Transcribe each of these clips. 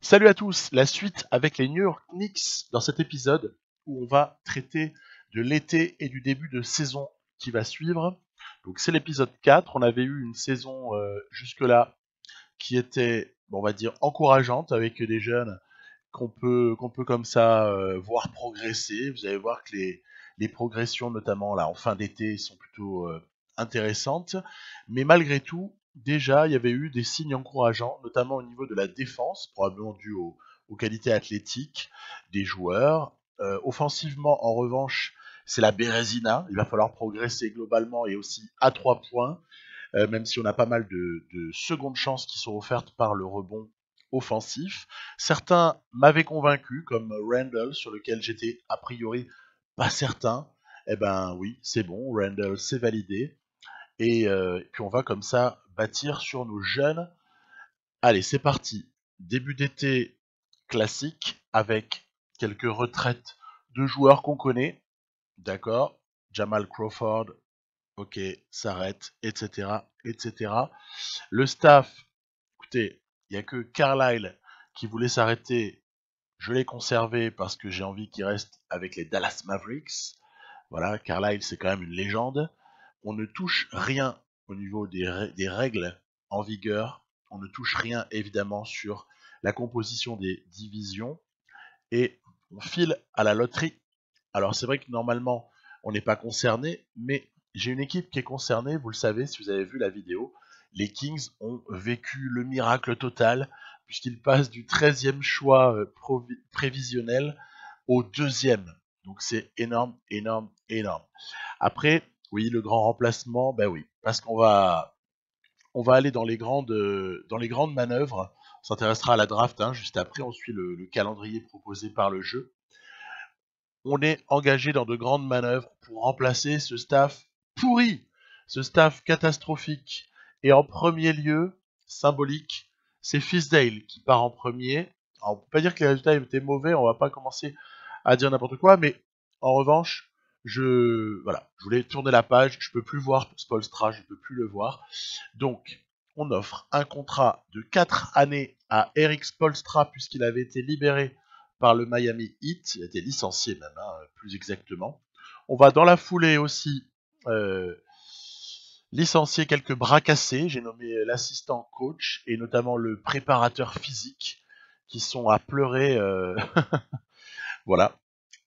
Salut à tous, la suite avec les New York Knicks dans cet épisode où on va traiter de l'été et du début de saison qui va suivre. Donc c'est l'épisode 4, on avait eu une saison jusque-là qui était, on va dire, encourageante avec des jeunes qu'on peut comme ça voir progresser. Vous allez voir que les progressions, notamment là en fin d'été, sont plutôt intéressantes. Mais malgré tout, déjà, il y avait eu des signes encourageants, notamment au niveau de la défense, probablement dû aux qualités athlétiques des joueurs. Offensivement, en revanche, c'est la Bérésina. Il va falloir progresser globalement et aussi à 3 points, même si on a pas mal de secondes chances qui sont offertes par le rebond offensif. Certains m'avaient convaincu, comme Randall, sur lequel j'étais a priori pas certain. Eh ben oui, c'est bon, Randall, c'est validé. Et puis on va comme ça bâtir sur nos jeunes. Allez, c'est parti. Début d'été classique avec quelques retraites de joueurs qu'on connaît. D'accord. Jamal Crawford, ok, s'arrête, etc., etc. Le staff, écoutez, il n'y a que Carlisle qui voulait s'arrêter. Je l'ai conservé parce que j'ai envie qu'il reste avec les Dallas Mavericks. Voilà, Carlisle, c'est quand même une légende. On ne touche rien au niveau des règles en vigueur. On ne touche rien, évidemment, sur la composition des divisions. Et on file à la loterie. Alors, c'est vrai que normalement, on n'est pas concerné, mais j'ai une équipe qui est concernée, vous le savez si vous avez vu la vidéo. Les Kings ont vécu le miracle total, puisqu'ils passent du 13e choix prévisionnel au 2e. Donc c'est énorme, énorme, énorme. Après, oui, le grand remplacement, ben oui, parce qu'on va aller dans les grandes manœuvres. On s'intéressera à la draft juste après, on suit le calendrier proposé par le jeu. On est engagé dans de grandes manœuvres pour remplacer ce staff pourri, ce staff catastrophique. Et en premier lieu, symbolique, c'est Fisdale qui part en premier. Alors, on peut pas dire que les résultats étaient mauvais, on va pas commencer à dire n'importe quoi, mais en revanche, je voulais tourner la page, je peux plus voir Spolstra, je peux plus le voir. Donc, on offre un contrat de 4 années à Eric Spolstra puisqu'il avait été libéré par le Miami Heat, il a été licencié même, plus exactement. On va dans la foulée aussi euh, licencier quelques bras cassés, j'ai nommé l'assistant coach et notamment le préparateur physique qui sont à pleurer. Voilà,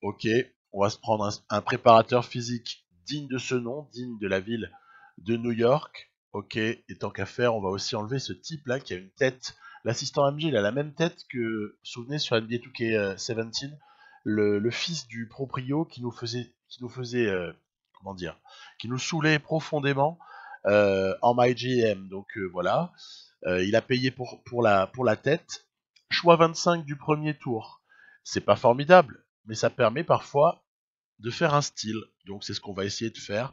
ok, on va se prendre un préparateur physique digne de ce nom, digne de la ville de New York. Ok, et tant qu'à faire, on va aussi enlever ce type-là qui a une tête. L'assistant MJ, il a la même tête que, vous vous souvenez, sur NBA 2K17, le fils du proprio qui nous faisait, comment dire, qui nous saoulait profondément en MyGM. Donc voilà, il a payé pour la tête. Choix 25 du premier tour. C'est pas formidable, mais ça permet parfois de faire un style. Donc c'est ce qu'on va essayer de faire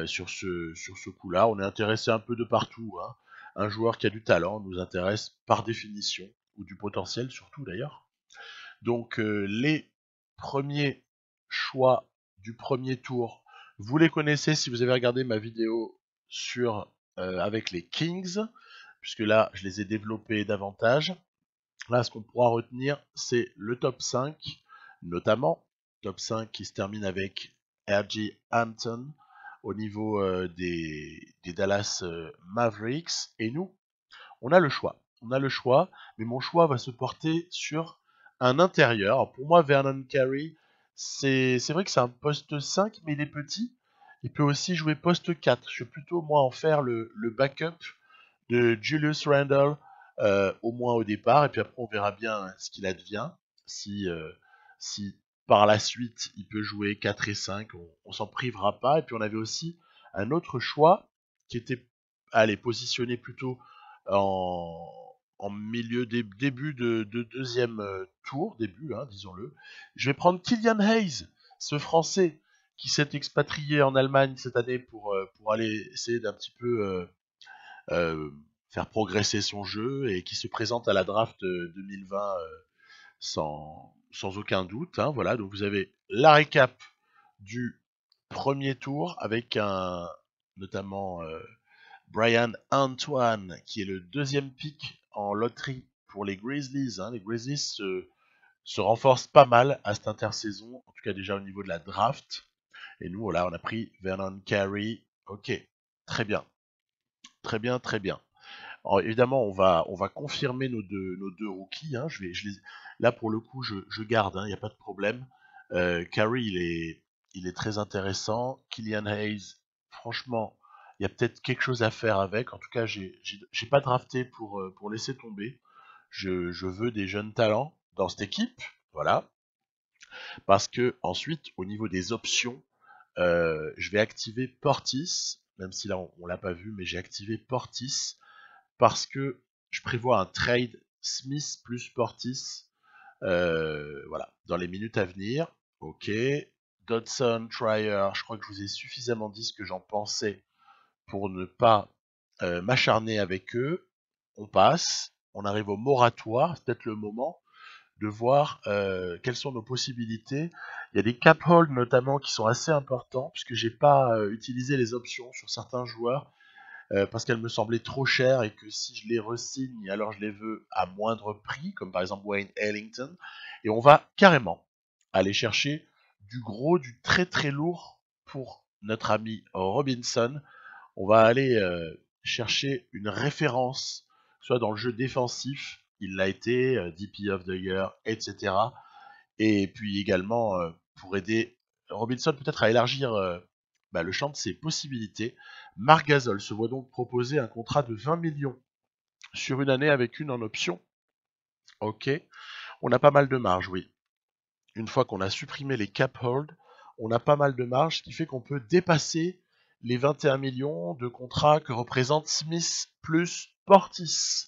sur ce coup-là. On est intéressé un peu de partout, hein. Un joueur qui a du talent nous intéresse par définition, ou du potentiel surtout d'ailleurs. Donc les premiers choix du premier tour, vous les connaissez si vous avez regardé ma vidéo avec les Kings, puisque là je les ai développés davantage. Là, ce qu'on pourra retenir, c'est le top 5, notamment top 5 qui se termine avec R.J. Hampton au niveau des Dallas Mavericks. Et nous, on a le choix. On a le choix, mais mon choix va se porter sur un intérieur. Alors pour moi, Vernon Carey, c'est vrai que c'est un poste 5, mais il est petit. Il peut aussi jouer poste 4. Je vais plutôt, moi, en faire le backup de Julius Randle, au moins au départ, et puis après on verra bien ce qu'il advient. Si par la suite il peut jouer 4 et 5, on s'en privera pas. Et puis on avait aussi un autre choix qui était positionné plutôt en milieu début de deuxième tour, début, disons-le. Je vais prendre Killian Hayes, ce Français qui s'est expatrié en Allemagne cette année pour aller essayer d'un petit peu euh, faire progresser son jeu et qui se présente à la draft 2020 sans aucun doute, hein. Voilà, donc vous avez la récap du premier tour avec notamment Brian Antoine qui est le deuxième pick en loterie pour les Grizzlies. Hein. Les Grizzlies se renforcent pas mal à cette intersaison, en tout cas déjà au niveau de la draft. Et nous, voilà, on a pris Vernon Carey. Ok, très bien, très bien, très bien. Alors, évidemment, on va confirmer nos deux rookies. Hein. Là, pour le coup, je garde, il n'y a pas de problème. Carey, il est très intéressant. Killian Hayes, franchement, il y a peut-être quelque chose à faire avec. En tout cas, j'ai pas drafté pour laisser tomber. Je veux des jeunes talents dans cette équipe. Voilà. Parce que ensuite, au niveau des options, je vais activer Portis. Même si là, on l'a pas vu, mais j'ai activé Portis parce que je prévois un trade Smith plus Portis voilà, dans les minutes à venir. Ok. Dodson, Trier, je crois que je vous ai suffisamment dit ce que j'en pensais pour ne pas m'acharner avec eux. On passe, on arrive au moratoire, c'est peut-être le moment de voir quelles sont nos possibilités. Il y a des cap holds notamment qui sont assez importants puisque j'ai pas utilisé les options sur certains joueurs parce qu'elles me semblaient trop chères et que si je les re-signe, alors je les veux à moindre prix, comme par exemple Wayne Ellington. Et on va carrément aller chercher du gros, du très très lourd pour notre ami Robinson. On va aller chercher une référence, soit dans le jeu défensif, il l'a été, DP of the Year, etc. Et puis également pour aider Robinson peut-être à élargir le champ de ses possibilités. Marc Gasol se voit donc proposer un contrat de 20 millions sur une année avec une en option. Ok, on a pas mal de marge, oui. Une fois qu'on a supprimé les cap hold, on a pas mal de marge, ce qui fait qu'on peut dépasser les 21 millions de contrats que représente Smith plus Portis.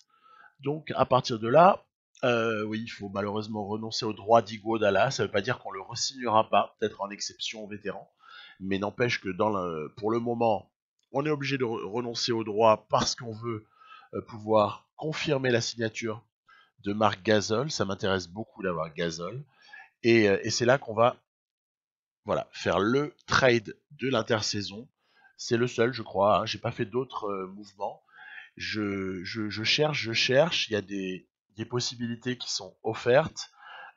Donc à partir de là, oui, il faut malheureusement renoncer au droit d'Iguodala. Ça ne veut pas dire qu'on le re-signera pas, peut-être en exception vétéran. Mais n'empêche que pour le moment, on est obligé de renoncer au droit parce qu'on veut pouvoir confirmer la signature de Marc Gasol. Ça m'intéresse beaucoup d'avoir Gasol. Et c'est là qu'on va faire le trade de l'intersaison. C'est le seul, je crois. Hein. J'ai pas fait d'autres mouvements. Je cherche, il y a des possibilités qui sont offertes,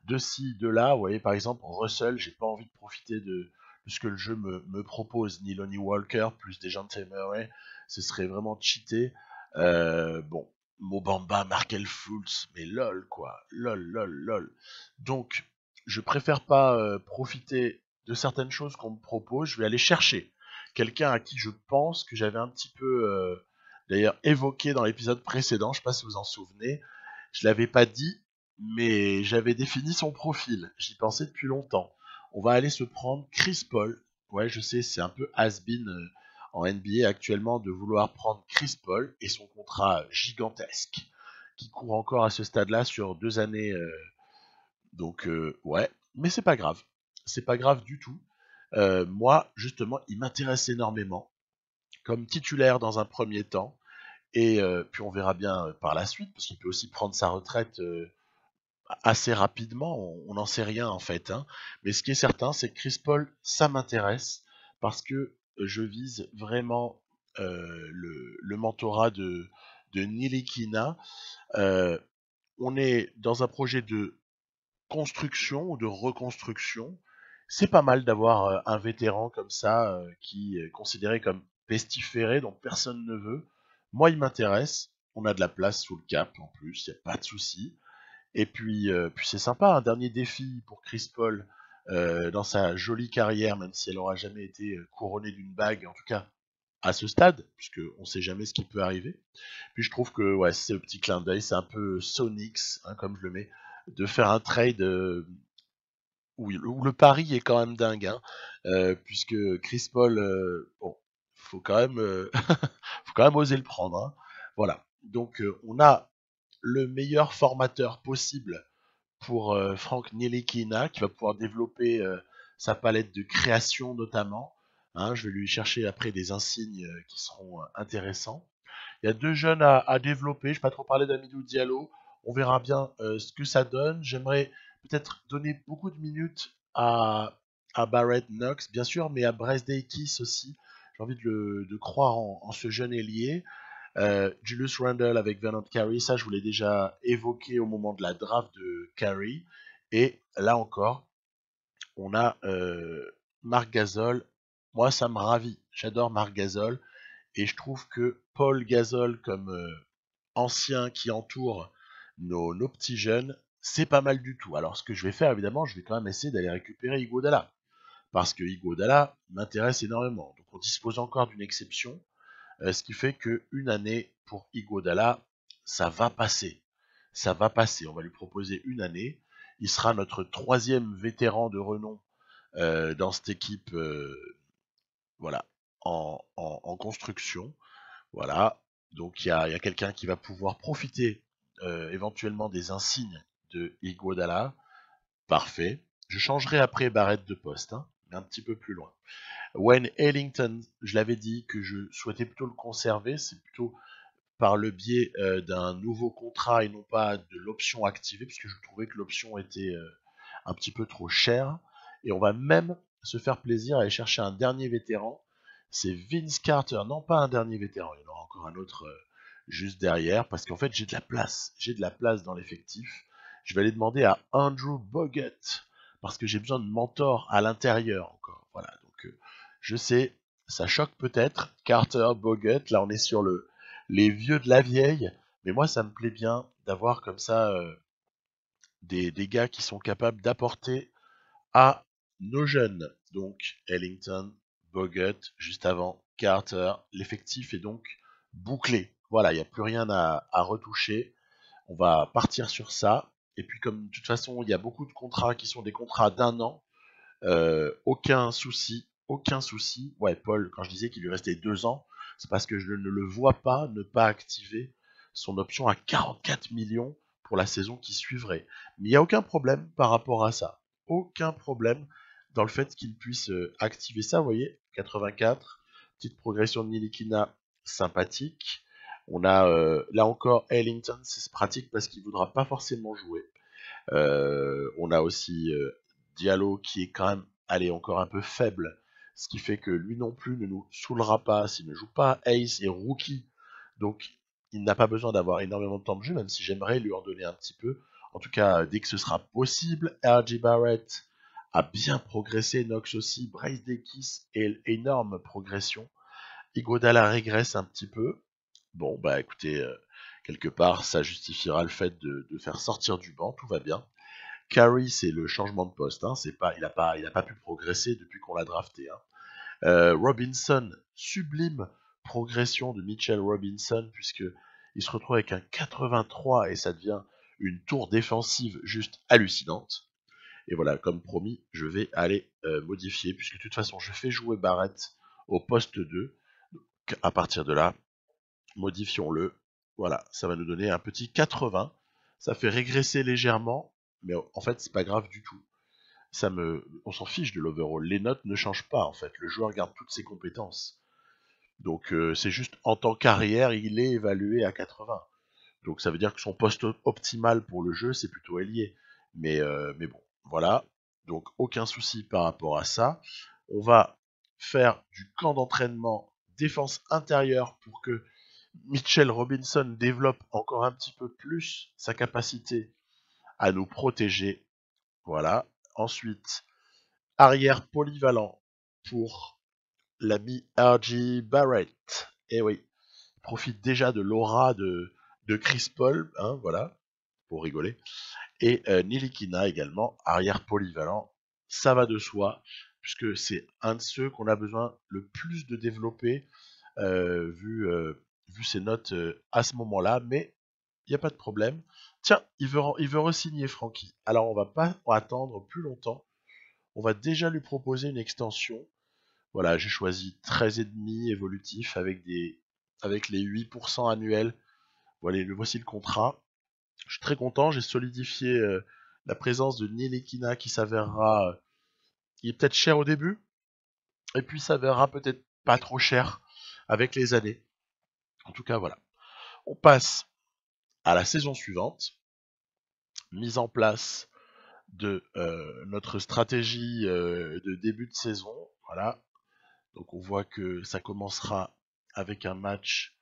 de ci, de là. Vous voyez, par exemple, Russell, j'ai pas envie de profiter de ce que le jeu me propose, ni Lonnie Walker, plus des gens de Murray, ce serait vraiment cheaté. Bon, Mobamba, Markel Fultz, mais lol, quoi, lol. Donc, je préfère pas profiter de certaines choses qu'on me propose, je vais aller chercher quelqu'un à qui je pense que j'avais un petit peu d'ailleurs évoqué dans l'épisode précédent, je ne sais pas si vous en souvenez, je l'avais pas dit, mais j'avais défini son profil, j'y pensais depuis longtemps. On va aller se prendre Chris Paul. Ouais, je sais, c'est un peu has-been en NBA actuellement de vouloir prendre Chris Paul et son contrat gigantesque qui court encore à ce stade-là sur 2 années. Donc ouais, mais c'est pas grave. C'est pas grave du tout. Moi, justement, il m'intéresse énormément comme titulaire dans un premier temps. Et puis on verra bien par la suite, parce qu'il peut aussi prendre sa retraite assez rapidement, on n'en sait rien en fait. Hein. Mais ce qui est certain, c'est que Chris Paul, ça m'intéresse, parce que je vise vraiment le mentorat de Nilikina. On est dans un projet de construction ou de reconstruction. C'est pas mal d'avoir un vétéran comme ça, qui est considéré comme pestiféré, dont personne ne veut. Moi, il m'intéresse. On a de la place sous le cap en plus, il n'y a pas de souci. Et puis c'est sympa, un dernier défi pour Chris Paul dans sa jolie carrière, même si elle n'aura jamais été couronnée d'une bague, en tout cas à ce stade, puisqu'on ne sait jamais ce qui peut arriver. Puis je trouve que ouais, c'est le petit clin d'œil, c'est un peu Sonics, hein, comme je le mets, de faire un trade où le pari est quand même dingue, hein, puisque Chris Paul, bon, faut quand même, faut quand même oser le prendre. Hein. Voilà. Donc on a le meilleur formateur possible pour Frank Ntilikina, qui va pouvoir développer sa palette de création notamment. Hein, je vais lui chercher après des insignes qui seront intéressants. Il y a 2 jeunes à développer. Je ne vais pas trop parler d'Amidou Diallo. On verra bien ce que ça donne. J'aimerais peut-être donner beaucoup de minutes à Barrett Knox, bien sûr, mais à Bryce Dacus aussi. J'ai envie de croire en ce jeune ailier. Julius Randle avec Vernon Carey, ça je vous l'ai déjà évoqué au moment de la draft de Carey. Et là encore, on a Marc Gasol. Moi, ça me ravit. J'adore Marc Gasol. Et je trouve que Paul Gasol, comme ancien qui entoure nos petits jeunes, c'est pas mal du tout. Alors, ce que je vais faire, évidemment, je vais quand même essayer d'aller récupérer Iguodala. Parce que Iguodala m'intéresse énormément. Donc, on dispose encore d'une exception. Ce qui fait qu'une année pour Iguodala, ça va passer. Ça va passer. On va lui proposer une année. Il sera notre 3e vétéran de renom dans cette équipe, voilà, en construction. Voilà. Donc il y a quelqu'un qui va pouvoir profiter éventuellement des insignes de Iguodala. Parfait. Je changerai après Barrett de poste, hein, mais un petit peu plus loin. Wayne Ellington, je l'avais dit que je souhaitais plutôt le conserver, c'est plutôt par le biais d'un nouveau contrat et non pas de l'option activée, puisque je trouvais que l'option était un petit peu trop chère. Et on va même se faire plaisir à aller chercher un dernier vétéran, c'est Vince Carter, non pas un dernier vétéran, il y en aura encore un autre juste derrière, parce qu'en fait j'ai de la place dans l'effectif. Je vais aller demander à Andrew Bogut, parce que j'ai besoin de mentors à l'intérieur encore. Voilà, donc je sais, ça choque peut-être, Carter, Bogut, là on est sur les vieux de la vieille, mais moi ça me plaît bien d'avoir comme ça des gars qui sont capables d'apporter à nos jeunes. Donc Ellington, Bogut, juste avant Carter, l'effectif est donc bouclé. Voilà, il n'y a plus rien à retoucher. On va partir sur ça. Et puis comme de toute façon, il y a beaucoup de contrats qui sont des contrats d'1 an, aucun souci, aucun souci. Ouais, Paul, quand je disais qu'il lui restait 2 ans, c'est parce que je ne le vois pas ne pas activer son option à 44 millions pour la saison qui suivrait. Mais il n'y a aucun problème par rapport à ça. Aucun problème dans le fait qu'il puisse activer ça, vous voyez, 84, petite progression de Nilikina, sympathique. On a là encore Ellington, c'est pratique parce qu'il ne voudra pas forcément jouer. On a aussi Diallo qui est quand même, allez, encore un peu faible, ce qui fait que lui non plus ne nous saoulera pas s'il ne joue pas. Ace est rookie, donc il n'a pas besoin d'avoir énormément de temps de jeu, même si j'aimerais lui en donner un petit peu. En tout cas, dès que ce sera possible, R.J. Barrett a bien progressé, Knox aussi, Bryce Dekis, énorme progression. Iguodala régresse un petit peu. Bon, bah écoutez, quelque part, ça justifiera le fait de faire sortir du banc, tout va bien. Carey, c'est le changement de poste, hein, c'est pas, il a pas pu progresser depuis qu'on l'a drafté. Hein. Robinson, sublime progression de Mitchell Robinson, puisque il se retrouve avec un 83 et ça devient une tour défensive juste hallucinante. Et voilà, comme promis, je vais aller modifier, puisque de toute façon, je fais jouer Barrett au poste 2. Donc, à partir de là, modifions-le. Voilà, ça va nous donner un petit 80. Ça fait régresser légèrement, mais en fait, c'est pas grave du tout. On s'en fiche de l'overall. Les notes ne changent pas, en fait. Le joueur garde toutes ses compétences. Donc, c'est juste en tant qu'arrière, il est évalué à 80. Donc, ça veut dire que son poste optimal pour le jeu, c'est plutôt ailier. Mais bon, voilà. Donc, aucun souci par rapport à ça. On va faire du camp d'entraînement défense intérieure pour que Mitchell Robinson développe encore un petit peu plus sa capacité à nous protéger. Voilà. Ensuite, arrière polyvalent pour l'ami R.J. Barrett. Et oui, il profite déjà de l'aura de Chris Paul, hein, voilà, pour rigoler. Et Nilikina également, arrière polyvalent. Ça va de soi, puisque c'est un de ceux qu'on a besoin le plus de développer, vu ses notes à ce moment-là, mais il n'y a pas de problème. Tiens, il veut re-signer Francky. Alors on va pas attendre plus longtemps. On va déjà lui proposer une extension. Voilà, j'ai choisi 13,5 évolutif avec les 8% annuels. Voilà, voici le contrat. Je suis très content, j'ai solidifié la présence de Nilikina qui s'avérera, il est peut-être cher au début, et puis s'avérera peut-être pas trop cher avec les années. En tout cas, voilà. On passe à la saison suivante. Mise en place de notre stratégie de début de saison. Voilà. Donc on voit que ça commencera avec un match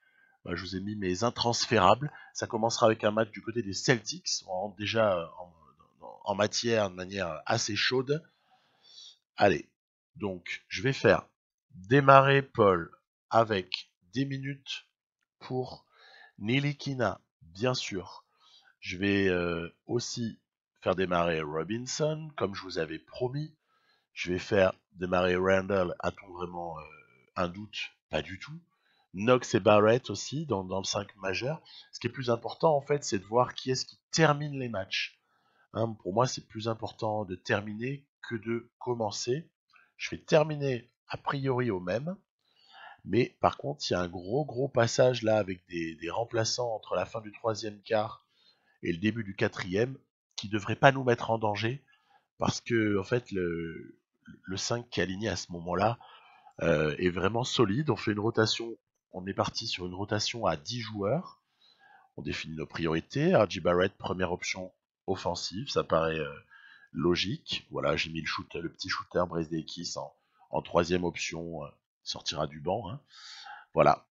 Bah, je vous ai mis mes intransférables. Ça commencera avec un match du côté des Celtics. On rentre déjà en matière de manière assez chaude. Allez, donc je vais faire démarrer Paul avec 10 minutes pour Nilikina, bien sûr. Je vais aussi faire démarrer Robinson, comme je vous avais promis. Je vais faire démarrer Randall. A-t-on vraiment un doute? Pas du tout. Knox et Barrett aussi dans le 5 majeur. Ce qui est plus important en fait, c'est de voir qui est-ce qui termine les matchs. Hein, pour moi, c'est plus important de terminer que de commencer. Je vais terminer a priori au même. Mais par contre, il y a un gros passage là avec des remplaçants entre la fin du 3e quart et le début du 4e qui ne devrait pas nous mettre en danger parce que en fait le 5 qui est aligné à ce moment-là est vraiment solide. On fait une rotation, on est parti sur une rotation à 10 joueurs. On définit nos priorités. R.J. Barrett, première option offensive, ça paraît logique. Voilà, j'ai mis le petit shooter Brazdeikis en 3e option, sortira du banc. Hein. Voilà.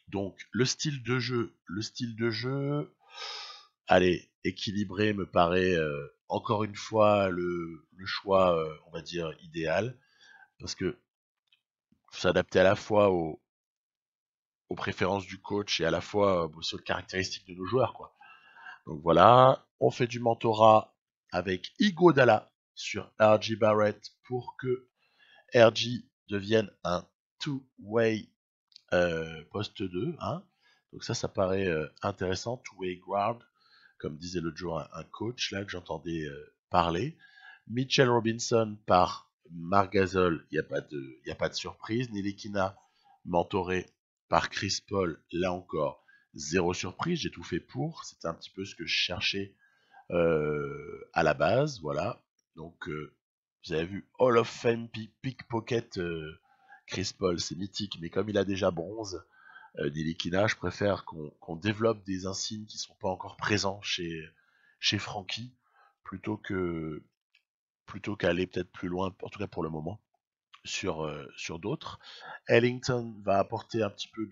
Donc le style de jeu, allez, équilibré me paraît encore une fois le choix, on va dire, idéal, parce que faut s'adapter à la fois aux préférences du coach et à la fois aux caractéristiques de nos joueurs, quoi. Donc voilà, on fait du mentorat avec Iguodala sur R.J. Barrett pour que R.J. devienne un two-way poste 2. Hein. Donc ça paraît intéressant, two-way guard, comme disait l'autre jour un coach là que j'entendais parler. Mitchell Robinson par Marc Gasol, il n'y a pas de surprise. Nilikina mentoré par Chris Paul, là encore, zéro surprise, j'ai tout fait pour. C'était un petit peu ce que je cherchais à la base, voilà. Donc vous avez vu Hall of Fame pickpocket Chris Paul, c'est mythique, mais comme il a déjà bronze, Nilikina, je préfère qu'on développe des insignes qui ne sont pas encore présents chez Frankie, plutôt qu'aller peut-être plus loin, en tout cas pour le moment, sur d'autres. Ellington va apporter un petit peu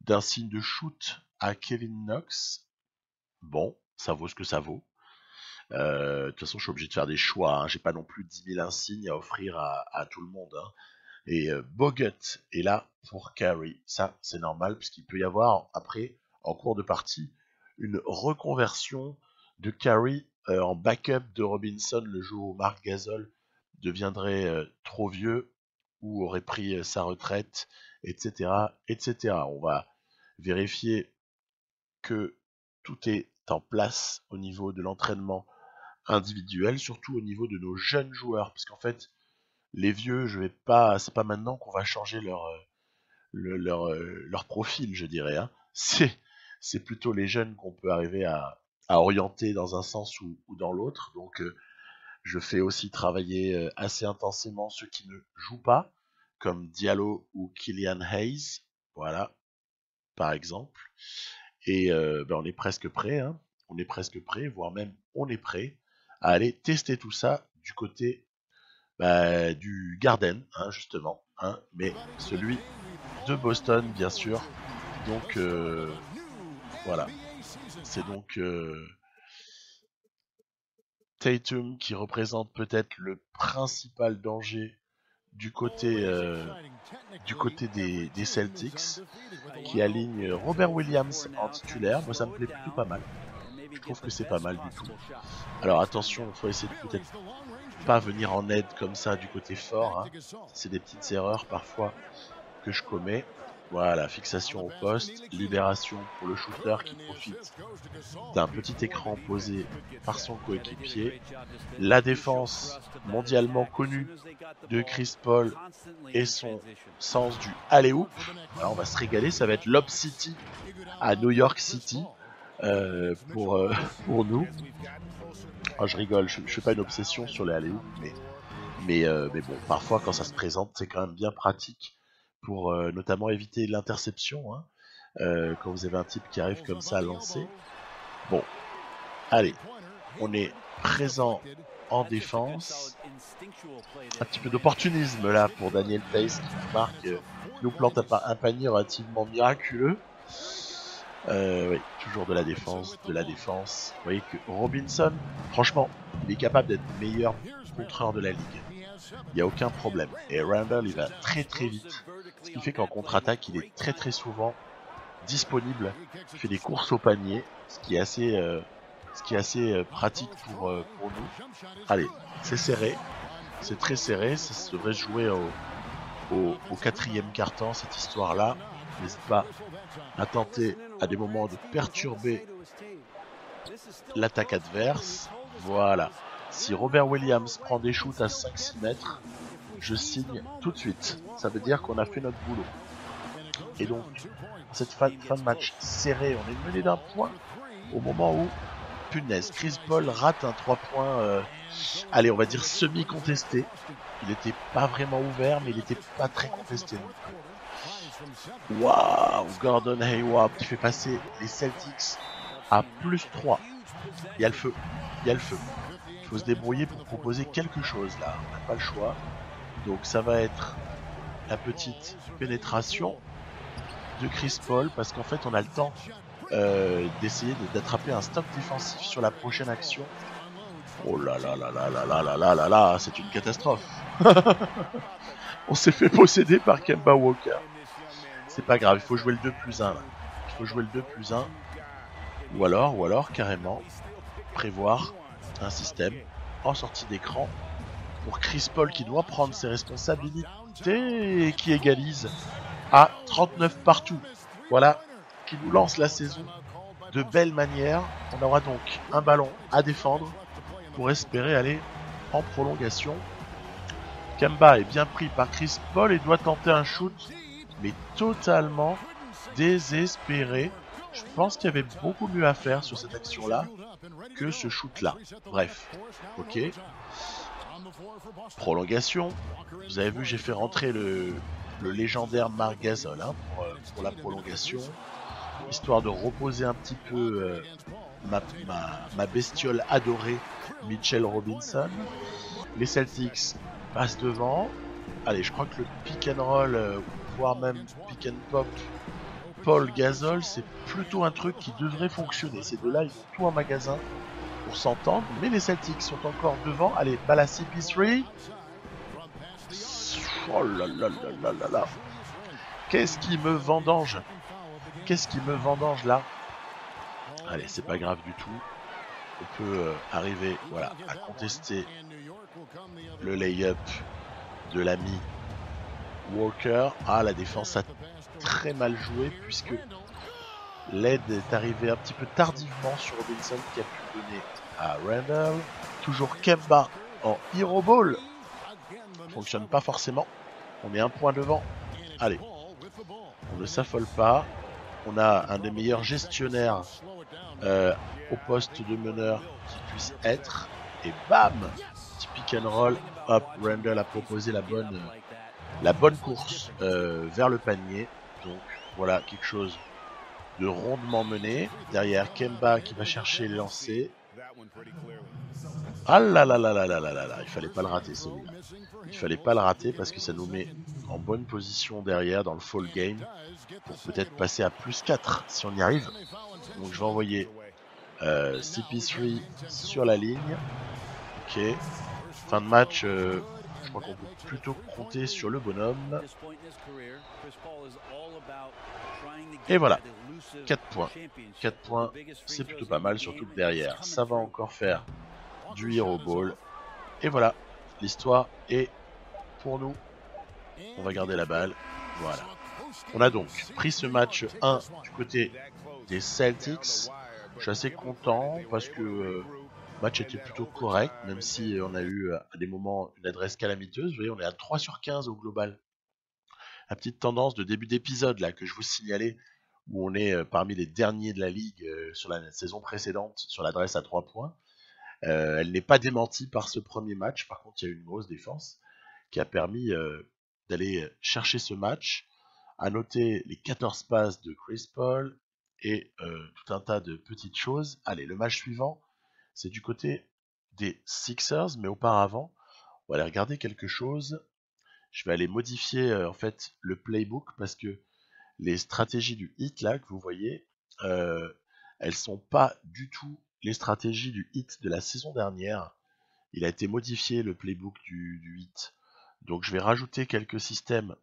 d'un signe de shoot à Kevin Knox. Bon, ça vaut ce que ça vaut. De toute façon, je suis obligé de faire des choix. Hein. J'ai pas non plus 10 000 insignes à offrir à tout le monde. Hein. Et Bogut est là pour carry. Ça, c'est normal, puisqu'il peut y avoir, après, en cours de partie, une reconversion de carry en backup de Robinson le jour où Marc Gasol deviendrait trop vieux ou aurait pris sa retraite, etc., etc. On va vérifier que tout est en place au niveau de l'entraînement individuel, surtout au niveau de nos jeunes joueurs, parce qu'en fait, les vieux, c'est pas maintenant qu'on va changer leur profil, je dirais. Hein. C'est plutôt les jeunes qu'on peut arriver à orienter dans un sens ou dans l'autre. Donc, je fais aussi travailler assez intensément ceux qui ne jouent pas, comme Diallo ou Killian Hayes, voilà, par exemple. Et on est presque prêt, hein. On est presque prêt, voire même on est prêt à aller tester tout ça du côté du Garden, hein, justement, hein, mais celui de Boston, bien sûr. Donc voilà, c'est donc Tatum qui représente peut-être le principal danger du côté des Celtics, qui aligne Robert Williams en titulaire. Moi, ça me plaît plutôt pas mal. Je trouve que c'est pas mal du tout. Alors attention, il faut essayer de peut-être pas venir en aide comme ça du côté fort. Hein. C'est des petites erreurs parfois que je commets. Voilà, fixation au poste, libération pour le shooter qui profite d'un petit écran posé par son coéquipier. La défense mondialement connue de Chris Paul et son sens du alley-oop. Voilà, on va se régaler, ça va être Lob City à New York City pour nous. Oh, je rigole, je fais pas une obsession sur les alley-oop, mais bon, parfois quand ça se présente, c'est quand même bien pratique pour notamment éviter l'interception, hein, quand vous avez un type qui arrive comme ça à lancer. Bon, allez, on est présent en défense. Un petit peu d'opportunisme là pour Daniel Theis qui marque, nous plante un panier relativement miraculeux. Oui, toujours de la défense, de la défense. Vous voyez que Robinson, franchement, il est capable d'être le meilleur contreur de la ligue. Il n'y a aucun problème. Et Randall, il va très très vite. Ce qui fait qu'en contre-attaque, il est très très souvent disponible. Il fait des courses au panier, ce qui est assez pratique pour nous. Allez, c'est serré. C'est très serré. Ça devrait se jouer au quatrième quart-temps, cette histoire-là. N'hésite pas à tenter à des moments de perturber l'attaque adverse. Voilà. Si Robert Williams prend des shoots à 5-6 mètres, je signe tout de suite. Ça veut dire qu'on a fait notre boulot. Et donc, cette fin de match serrée, on est mené d'un point au moment où, punaise, Chris Paul rate un 3 points, allez, on va dire semi-contesté. Il n'était pas vraiment ouvert, mais il n'était pas très contesté. Waouh, Gordon Hayward qui fait passer les Celtics à +3. Il y a le feu, il y a le feu. Il faut se débrouiller pour proposer quelque chose là, on n'a pas le choix. Donc ça va être la petite pénétration de Chris Paul parce qu'en fait on a le temps d'essayer d'attraper un stop défensif sur la prochaine action. Oh là là là là là là là là là là, c'est une catastrophe. On s'est fait posséder par Kemba Walker. C'est pas grave, il faut jouer le 2+1 là. Il faut jouer le 2+1. Ou alors carrément prévoir un système en sortie d'écran pour Chris Paul qui doit prendre ses responsabilités et qui égalise à 39 partout. Voilà, qui nous lance la saison de belle manière. On aura donc un ballon à défendre pour espérer aller en prolongation. Kemba est bien pris par Chris Paul et doit tenter un shoot, mais totalement désespéré. Je pense qu'il y avait beaucoup mieux à faire sur cette action-là que ce shoot-là. Bref, ok. Prolongation. Vous avez vu, j'ai fait rentrer le légendaire Marc Gasol pour la prolongation, histoire de reposer un petit peu ma bestiole adorée, Mitchell Robinson. Les Celtics passent devant. Allez, je crois que le pick and roll, voire même pick and pop, Paul Gasol, c'est plutôt un truc qui devrait fonctionner. Ces deux-là, ils ont tout un magasin pour s'entendre, mais les Celtics sont encore devant. Allez, balle à CP3. Oh là là là là là là. Qu'est-ce qui me vendange? Qu'est-ce qui me vendange là? Allez, c'est pas grave du tout. On peut arriver, voilà, à contester le lay-up de l'ami Walker. Ah, la défense a très mal joué puisque l'aide est arrivée un petit peu tardivement sur Robinson qui a pu donner à Randall. Toujours Kemba en hero ball. Fonctionne pas forcément. On est un point devant. Allez, on ne s'affole pas. On a un des meilleurs gestionnaires au poste de meneur qui puisse être. Et bam, petit pick and roll. Hop, Randall a proposé la bonne course vers le panier. Donc voilà quelque chose de rondement mené. Derrière Kemba qui va chercher les lancers. Ah là là là là là là là là, il fallait pas le rater celui-là. Il fallait pas le rater parce que ça nous met en bonne position derrière dans le fall game pour peut-être passer à +4 si on y arrive. Donc je vais envoyer CP3 sur la ligne. Ok. Fin de match, je crois qu'on peut plutôt compter sur le bonhomme. Et voilà, 4 points. 4 points, c'est plutôt pas mal, surtout que derrière, ça va encore faire du hero ball. Et voilà, l'histoire est pour nous. On va garder la balle. Voilà. On a donc pris ce match 1 du côté des Celtics. Je suis assez content parce que le match était plutôt correct, même si on a eu à des moments une adresse calamiteuse. Vous voyez, on est à 3 sur 15 au global. La petite tendance de début d'épisode là que je vous signalais, où on est parmi les derniers de la ligue sur la saison précédente sur l'adresse à 3 points. Elle n'est pas démentie par ce premier match. Par contre, il y a eu une grosse défense qui a permis d'aller chercher ce match. À noter les 14 passes de Chris Paul et tout un tas de petites choses. Allez, le match suivant, c'est du côté des Sixers, mais auparavant, on va aller regarder quelque chose. Je vais aller modifier en fait le playbook parce que les stratégies du hit là que vous voyez, elles sont pas du tout les stratégies du hit de la saison dernière. Il a été modifié le playbook du hit. Donc je vais rajouter quelques systèmes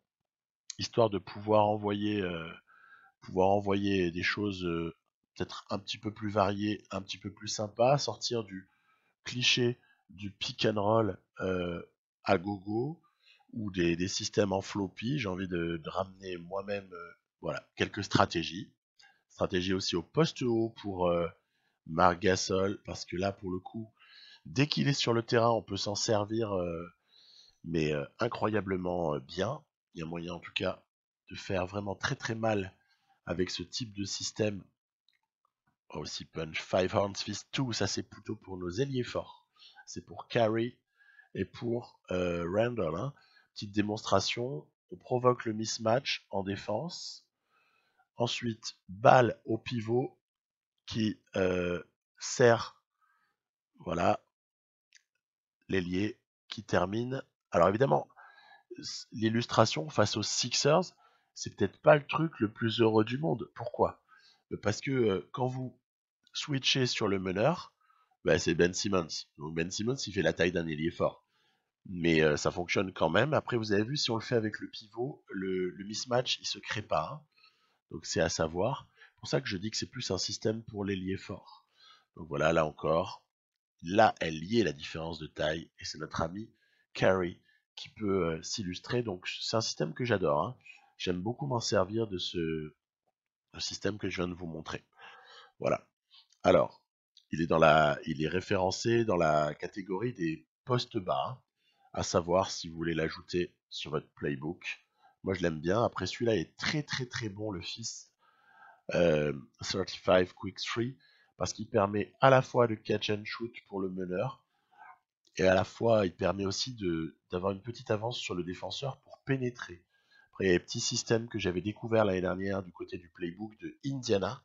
histoire de pouvoir envoyer des choses peut-être un petit peu plus variées, un petit peu plus sympas, sortir du cliché du pick and roll à gogo ou des systèmes en floppy. J'ai envie de ramener moi-même voilà, quelques stratégies. Stratégie aussi au poste haut pour Marc Gasol, parce que là pour le coup, dès qu'il est sur le terrain, on peut s'en servir mais incroyablement bien. Il y a moyen en tout cas de faire vraiment très très mal avec ce type de système. Aussi punch 5 Horns Fist 2, ça c'est plutôt pour nos ailiers forts. C'est pour Curry et pour Randall. Hein. Petite démonstration, on provoque le mismatch en défense. Ensuite, balle au pivot qui sert, voilà, l'ailier qui termine. Alors évidemment, l'illustration face aux Sixers, c'est peut-être pas le truc le plus heureux du monde. Pourquoi? Parce que quand vous switchez sur le meneur, bah, c'est Ben Simmons. Donc Ben Simmons, il fait la taille d'un ailier fort. Mais ça fonctionne quand même. Après, vous avez vu, si on le fait avec le pivot, le mismatch, il se crée pas. Hein. Donc c'est à savoir. C'est pour ça que je dis que c'est plus un système pour l'ailier fort. Donc voilà, là encore, là, elle liait la différence de taille. Et c'est notre ami Curry qui peut s'illustrer. Donc c'est un système que j'adore. Hein. J'aime beaucoup m'en servir de ce système que je viens de vous montrer. Voilà. Alors, il est référencé dans la catégorie des postes bas, hein, à savoir si vous voulez l'ajouter sur votre playbook. Moi, je l'aime bien. Après, celui-là est très très très bon, le FIS 35 Quick 3, parce qu'il permet à la fois de catch and shoot pour le meneur, et à la fois, il permet aussi d'avoir une petite avance sur le défenseur pour pénétrer. Après, il y a des petits systèmes que j'avais découverts l'année dernière du côté du playbook de Indiana,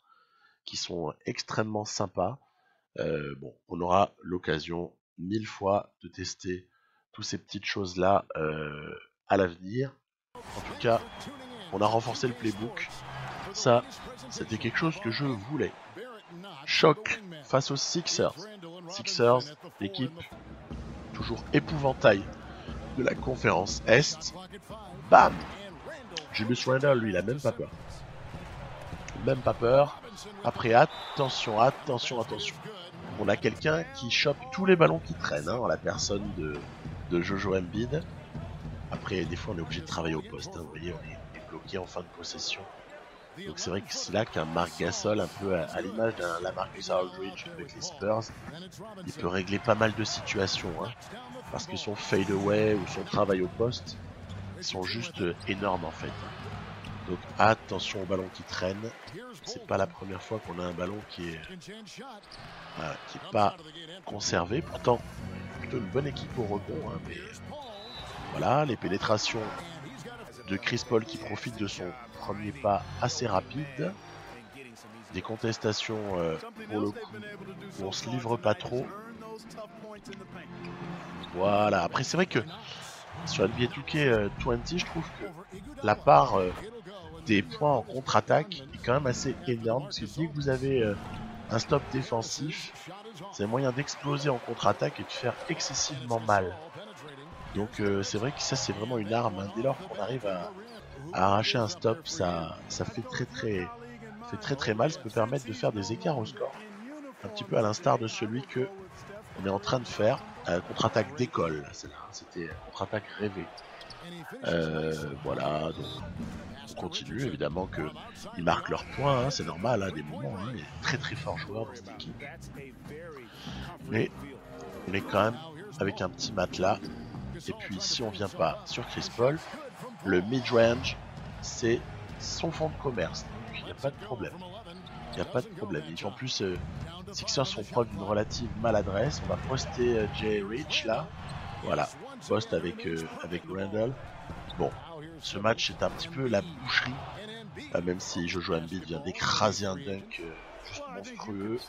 qui sont extrêmement sympas. Bon, on aura l'occasion 1000 fois de tester toutes ces petites choses-là à l'avenir. En tout cas, on a renforcé le playbook. Ça, c'était quelque chose que je voulais. Choc face aux Sixers. Sixers, l'équipe toujours épouvantail de la conférence Est. Bam! Julius Randle, lui, il a même pas peur. Même pas peur. Après, attention, attention, attention. On a quelqu'un qui chope tous les ballons qui traînent, hein, en la personne de Jojo Embiid. Après, des fois, on est obligé de travailler au poste. Hein, vous voyez, on est bloqué en fin de possession. Donc c'est vrai que c'est là qu'un Marc Gasol, un peu à l'image d'un LaMarcus Aldridge avec les Spurs, il peut régler pas mal de situations. Hein, parce que son fadeaway ou son travail au poste, ils sont juste énormes en fait. Donc attention au ballon qui traîne. C'est pas la première fois qu'on a un ballon qui est pas conservé. Pourtant, plutôt une bonne équipe au rebond. Hein, mais voilà, les pénétrations de Chris Paul qui profite de son premier pas assez rapide. Des contestations pour le coup où on se livre pas trop. Voilà. Après, c'est vrai que sur NBA 2K20, je trouve que la part des points en contre-attaque est quand même assez énorme, parce que dès que vous avez un stop défensif, c'est moyen d'exploser en contre-attaque et de faire excessivement mal. Donc c'est vrai que ça c'est vraiment une arme. Hein. Dès lors qu'on arrive à arracher un stop, ça fait très très mal. Ça peut permettre de faire des écarts au score, un petit peu à l'instar de celui que on est en train de faire. Contre-attaque d'école, c'était contre-attaque rêvée. Voilà, donc on continue, évidemment qu'ils marquent leurs points, hein, c'est normal à des moments, hein, il y a très très forts joueurs de cette équipe. Mais on est quand même avec un petit matelas. Et puis si on vient pas sur Chris Paul, le mid-range, c'est son fond de commerce, donc il n'y a pas de problème. Il n'y a pas de problème. Et en plus, Sixers font preuve d'une relative maladresse. On va poster Jay Rich là. Voilà, poste avec Randall. Bon, ce match c'est un petit peu la boucherie, même si Jojo Embiid vient d'écraser un dunk juste monstrueux.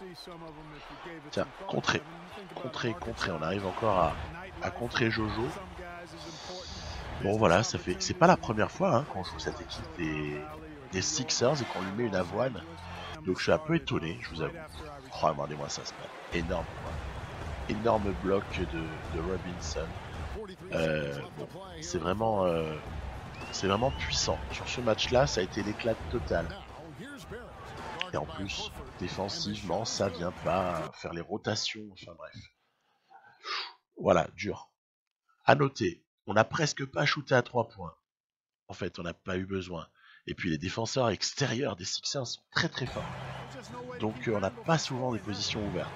Tiens, contrer. On arrive encore à contrer Jojo. Bon voilà, c'est pas la première fois hein, qu'on joue cette équipe des Sixers et qu'on lui met une avoine. Donc je suis un peu étonné, je vous avoue. Oh, regardez-moi ça, c'est énorme. Énorme bloc de Robinson. Bon, c'est vraiment puissant. Sur ce match-là, ça a été l'éclat total. Et en plus, défensivement, ça vient pas faire les rotations. Enfin bref. Voilà, dur. À noter, on n'a presque pas shooté à 3 points. En fait, on n'a pas eu besoin. Et puis les défenseurs extérieurs des Sixers sont très très forts. Donc on n'a pas souvent des positions ouvertes.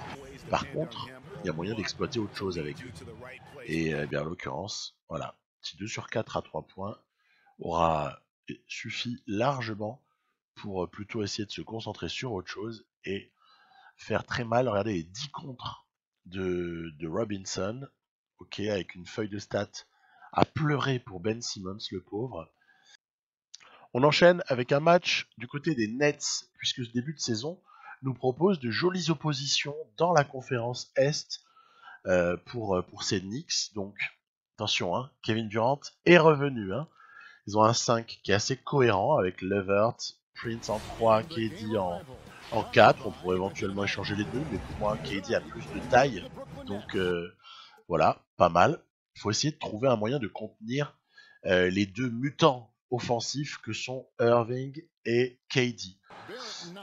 Par contre, il y a moyen d'exploiter autre chose avec eux. Et bien en l'occurrence, voilà, petit 2 sur 4 à 3 points aura suffi largement pour plutôt essayer de se concentrer sur autre chose et faire très mal. Regardez les 10 contres de Robinson, ok, avec une feuille de stats à pleurer pour Ben Simmons, le pauvre. On enchaîne avec un match du côté des Nets, puisque ce début de saison nous propose de jolies oppositions dans la conférence Est pour ces Knicks. Donc attention, hein, Kevin Durant est revenu. Hein. Ils ont un 5 qui est assez cohérent avec Levert, Prince en 3, KD en 4. On pourrait éventuellement échanger les deux, mais pour moi, KD a plus de taille. Donc voilà, pas mal. Il faut essayer de trouver un moyen de contenir les deux mutants offensifs que sont Irving et KD.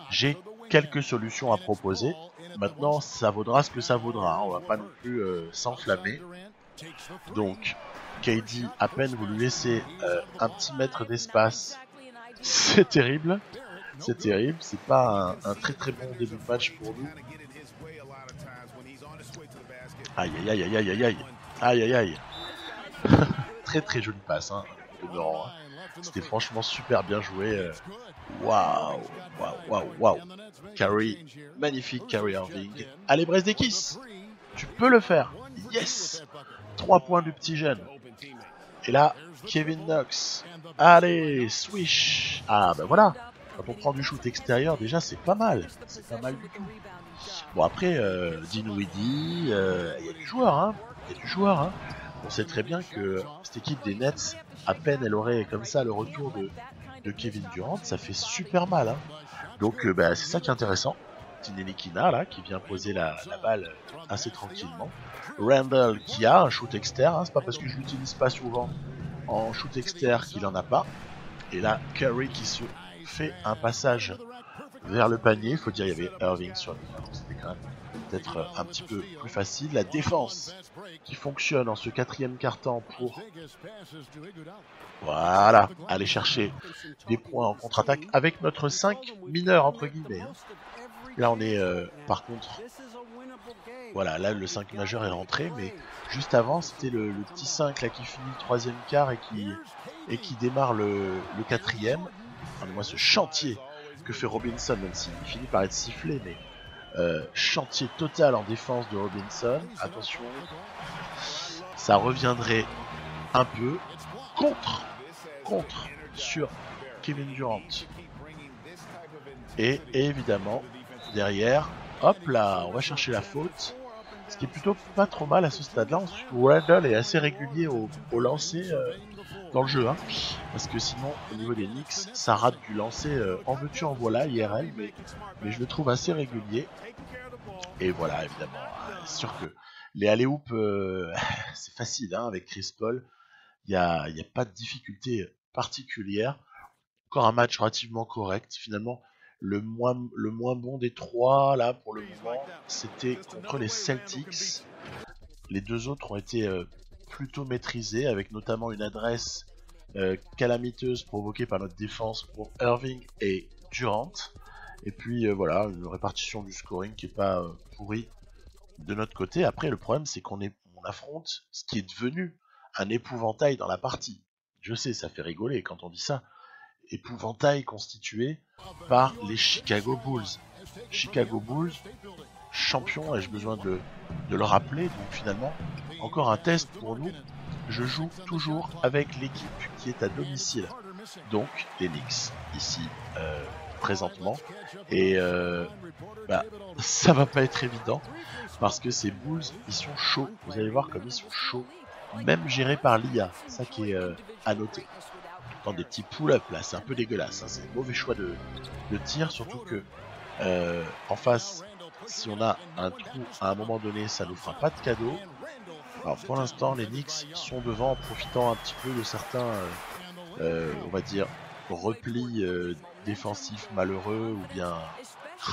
J'ai quelques solutions à proposer. Maintenant, ça vaudra ce que ça vaudra. Hein. On va pas non plus s'enflammer. Donc, KD, à peine vous lui laissez un petit mètre d'espace, c'est terrible. C'est terrible. C'est pas un très très bon début de match pour nous. Aïe aïe aïe aïe aïe aïe aïe aïe aïe. Très très jolie passe, hein, de Doran. Hein. C'était franchement super bien joué. Waouh, waouh, waouh, waouh. Kyrie, magnifique Kyrie Irving. Allez Bresdekis, tu peux le faire. Yes. 3 points du petit jeune. Et là, Kevin Knox. Allez, swish. Ah ben voilà. Quand on prend du shoot extérieur, déjà c'est pas mal. C'est pas mal du tout. Bon après, Dinwiddie, il y a du joueur, hein. Il y a du joueur, hein. On sait très bien que cette équipe des Nets, à peine elle aurait comme ça le retour de Kevin Durant, ça fait super mal. Hein. Donc c'est ça qui est intéressant. Tinelikina là, qui vient poser la balle assez tranquillement. Randall qui a un shoot externe, hein. C'est pas parce que je l'utilise pas souvent en shoot externe qu'il en a pas. Et là, Curry qui se fait un passage vers le panier. Il faut dire il y avait Irving sur le donc c'était quand même peut-être un petit peu plus facile. La défense qui fonctionne en ce quatrième quart-temps pour voilà, aller chercher des points en contre-attaque avec notre 5 mineur entre guillemets. Là on est par contre voilà, là le 5 majeur est rentré, mais juste avant c'était le petit 5 là qui finit le troisième quart et qui démarre le quatrième. Moi ce chantier que fait Robinson, même s'il finit par être sifflé, mais chantier total en défense de Robinson. Attention, ça reviendrait un peu contre sur Kevin Durant. Et évidemment, derrière, hop là, on va chercher la faute. Ce qui est plutôt pas trop mal à ce stade-là. Randall est assez régulier au lancer dans le jeu. Hein, parce que sinon, au niveau des Knicks, ça rate du lancer en veux-tu en voilà, IRL. Mais je le trouve assez régulier. Et voilà, évidemment, c'est sûr que les alley-oop, c'est facile hein, avec Chris Paul. Il n'y a pas de difficulté particulière. Encore un match relativement correct. Finalement, le moins bon des trois, là, pour le moment, c'était contre les Celtics. Les deux autres ont été plutôt maîtrisés, avec notamment une adresse calamiteuse provoquée par notre défense pour Irving et Durant. Et puis voilà, une répartition du scoring qui n'est pas pourrie de notre côté. Après, le problème, c'est qu'on affronte ce qui est devenu un épouvantail dans la partie. Je sais, ça fait rigoler quand on dit ça. Épouvantail constitué par les Chicago Bulls. Chicago Bulls, champion, ai-je besoin de le rappeler. Donc finalement, encore un test pour nous. Je joue toujours avec l'équipe qui est à domicile. Donc les Knicks, ici, présentement. Et ça va pas être évident parce que ces Bulls, ils sont chauds. Vous allez voir comme ils sont chauds. Même gérés par l'IA. Ça qui est à noter. Dans des petits pull-up là, c'est un peu dégueulasse, hein. C'est un mauvais choix de tir, surtout que en face, si on a un trou à un moment donné, ça nous fera pas de cadeau. Alors pour l'instant, les Knicks sont devant en profitant un petit peu de certains, on va dire, replis défensifs malheureux ou bien...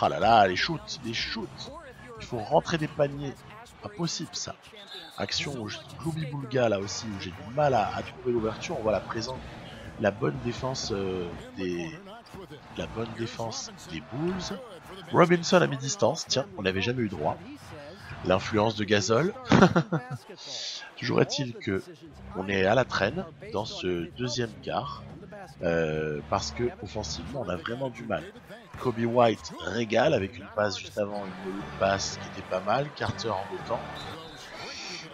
Ah là là, les shoots. Il faut rentrer des paniers. Impossible ça. Action où Gloomy Bulga là aussi, où j'ai du mal à trouver l'ouverture. On voit la présence, la bonne défense des Bulls. Robinson à mi-distance, tiens, on n'avait jamais eu droit. L'influence de Gasol. Toujours est-il que on est à la traîne dans ce deuxième quart parce que offensivement on a vraiment du mal. Kobe White régale avec une passe juste avant, une passe qui était pas mal, Carter en autant.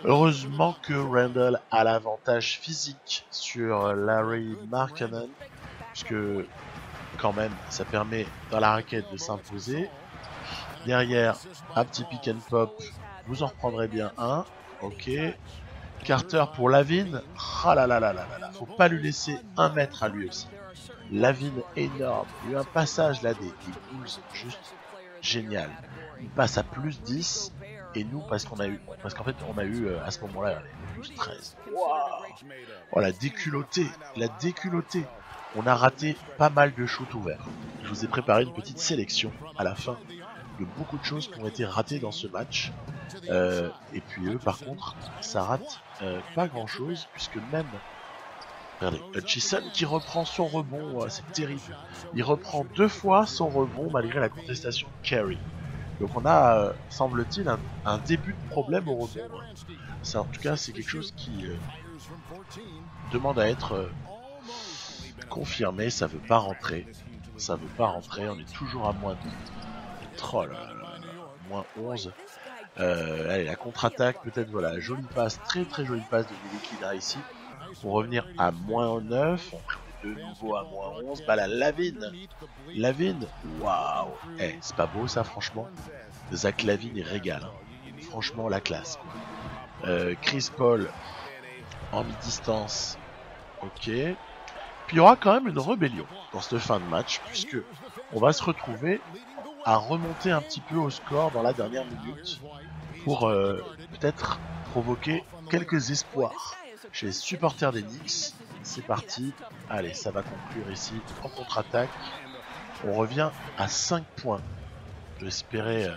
Heureusement que Randall a l'avantage physique sur Larry Markkanen, puisque quand même ça permet dans la raquette de s'imposer. Derrière, un petit pick and pop, vous en reprendrez bien un, ok. Carter pour Lavine, ah là là là là là, faut pas lui laisser 1 mètre à lui aussi. Lavine énorme, il y a eu un passage là des Bulls juste génial. Il passe à plus 10 et nous parce qu'en fait on a eu à ce moment-là plus 13. Wow. Oh la déculottée. On a raté pas mal de shoots ouverts. Je vous ai préparé une petite sélection à la fin de beaucoup de choses qui ont été ratées dans ce match. Et puis eux par contre ça rate pas grand chose puisque même regardez, Hutchison qui reprend son rebond, c'est terrible. Il reprend 2 fois son rebond malgré la contestation de Carey. Donc on a, semble-t-il, un début de problème au rebond. Ça, en tout cas c'est quelque chose qui demande à être confirmé. Ça veut pas rentrer, on est toujours à moins de... Oh là là là, moins 11. Allez, la contre-attaque, peut-être, voilà, jolie passe, très très jolie passe de Nilikina ici, pour revenir à moins 9, on est de nouveau à moins 11, bah la Lavine, waouh, c'est pas beau ça franchement, Zach Lavine il régale, hein. Franchement la classe, Chris Paul en mi-distance, ok, puis il y aura quand même une rébellion dans cette fin de match, puisque on va se retrouver à remonter un petit peu au score dans la dernière minute pour peut-être provoquer quelques espoirs chez les supporters des Knicks. C'est parti, allez, ça va conclure ici en contre-attaque. On revient à 5 points. J'espérais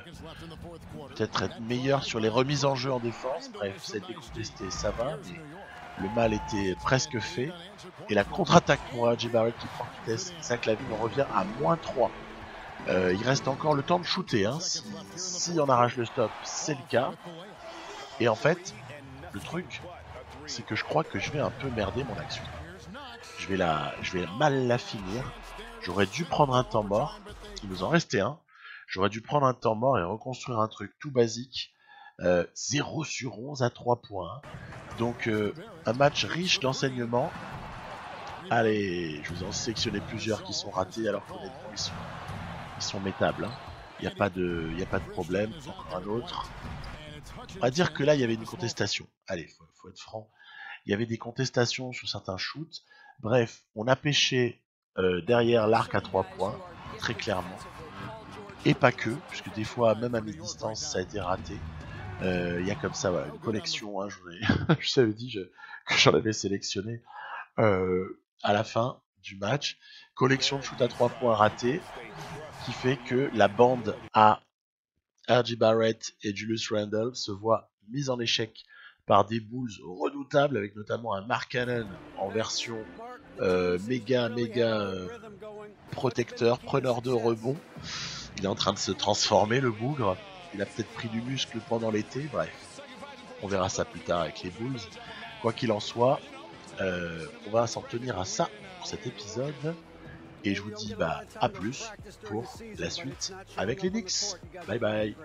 peut-être être meilleur sur les remises en jeu en défense. Bref, ça a été contesté, ça va, mais le mal était presque fait. Et la contre-attaque, moi, J. Barrett qui prend vitesse, Zach Lavine, on revient à moins 3. Il reste encore le temps de shooter, hein. Si on arrache le stop, c'est le cas. Et en fait, le truc, c'est que je crois que je vais un peu merder mon action. Je vais mal la finir. J'aurais dû prendre un temps mort. Il nous en restait un. J'aurais dû prendre un temps mort et reconstruire un truc tout basique. 0 sur 11 à 3 points. Donc un match riche d'enseignements. Allez, je vous en ai sélectionné plusieurs qui sont ratés alors qu'honnêtement ils sont métables. Hein. Il n'y a pas de problème. Encore un autre. On va dire que là il y avait une contestation. Allez, faut être franc. Il y avait des contestations sur certains shoots. Bref, on a pêché derrière l'arc à 3 points, très clairement. Et pas que, puisque des fois, même à mi-distance, ça a été raté. Il y a comme ça, voilà, une collection. Hein, je vous avais dit que j'en avais sélectionné à la fin du match. Collection de shoot à 3 points ratés, qui fait que la bande à R.J. Barrett et Julius Randle se voit mise en échec par des Bulls redoutables, avec notamment un Markkanen en version méga protecteur, preneur de rebond. Il est en train de se transformer, le bougre. Il a peut-être pris du muscle pendant l'été. Bref, on verra ça plus tard avec les Bulls. Quoi qu'il en soit, on va s'en tenir à ça pour cet épisode. Et je vous dis à plus pour la suite avec les Knicks. Bye bye.